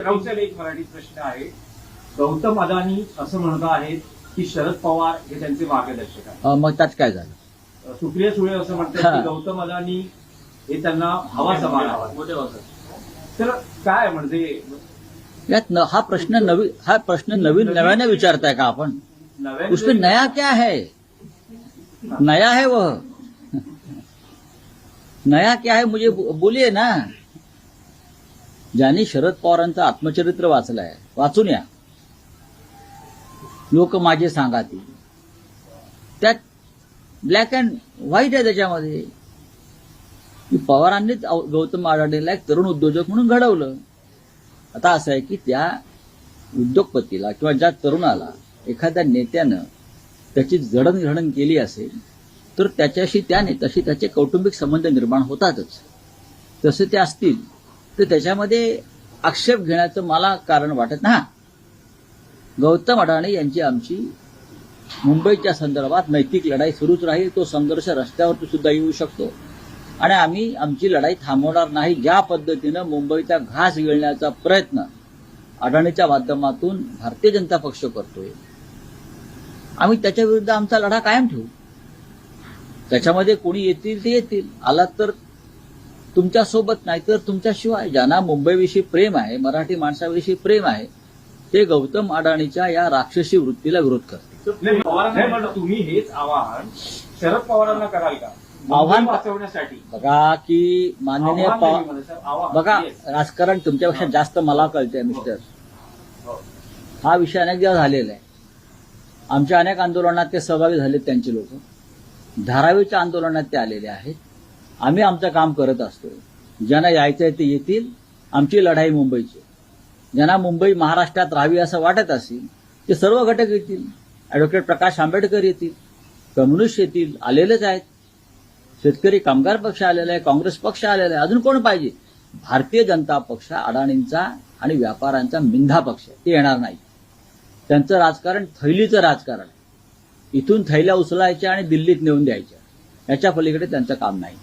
राऊत एक मराठी प्रश्न आहे. गौतम अदानी असं म्हणत आहेत की शरद पवार हे त्यांचे मार्गदर्शक आहेत. मग त्यात काय झालं? सुप्रिया सुळे असं म्हणतात की गौतम अदानी हे त्यांना हवा समान हवा. तर काय म्हणजे यात हा प्रश्न नव्याने विचारताय का आपण? उसमें नया क्या है? नया है वह नया क्या है मुझे बोलिए ना. ज्यांनी शरद पवारांचं आत्मचरित्र वाचलंय वाचून या. लोक माझे सांगातील त्यात ब्लॅक अँड व्हाईट आहे त्याच्यामध्ये की पवारांनीच गौतम अडाणीला एक तरुण उद्योजक म्हणून घडवलं. आता असं आहे की त्या उद्योगपतीला किंवा ज्या तरुणाला एखाद्या नेत्यानं त्याची जडणघडण केली असेल तर त्याच्याशी त्या नेत्याशी त्याचे कौटुंबिक संबंध निर्माण होतातच. तसे ते असतील तर त्याच्यामध्ये आक्षेप घेण्याचं मला कारण वाटत नाही. गौतम अडाणी यांची आमची मुंबईच्या संदर्भात नैतिक लढाई सुरूच राहील. तो संघर्ष रस्त्यावरती सुद्धा येऊ शकतो आणि आम्ही आमची लढाई थांबवणार नाही. ज्या पद्धतीनं मुंबईचा घास गिळण्याचा प्रयत्न अडाणीच्या माध्यमातून भारतीय जनता पक्ष करतोय आम्ही त्याच्या विरुद्ध आमचा लढा कायम ठेवू. त्याच्यामध्ये कोणी येतील ते येतील. आला तर तुमच्या सोबत नाही तर तुमच्याशिवाय. ज्यांना मुंबईविषयी प्रेम आहे मराठी माणसाविषयी प्रेम आहे ते गौतम अडाणीच्या या राक्षसी वृत्तीला विरोध करतील. तुम्ही हेच आवाहन शरद पवारांना कराल का आव्हान वाचवण्यासाठी? बघा की माननीय बघा राजकारण तुमच्यापेक्षा जास्त मला कळतंय मिस्टर. हा विषय अनेक दिवस झालेला आहे. आमच्या अनेक आंदोलनात ते सहभागी झालेत त्यांचे लोक. धारावीच्या आंदोलनात ते आलेले आहेत. आम्ही आमचं काम करत असतो. ज्यांना यायचं आहे ते येतील. आमची लढाई मुंबईची. ज्यांना मुंबई महाराष्ट्रात राहावी असं वाटत असेल ते सर्व घटक येतील. ॲडव्होकेट प्रकाश आंबेडकर येतील, कम्युनिस्ट येतील, आलेलेच आहेत. शेतकरी कामगार पक्ष आलेला आहे, काँग्रेस पक्ष आलेला आहे. अजून कोण पाहिजे? भारतीय जनता पक्ष अडाणींचा आणि व्यापाऱ्यांचा मिंधा पक्ष ते येणार नाही. त्यांचं राजकारण थैलीचं राजकारण. इथून थैल्या उचलायच्या आणि दिल्लीत नेऊन द्यायच्या. याच्या पलीकडे त्यांचं काम नाही.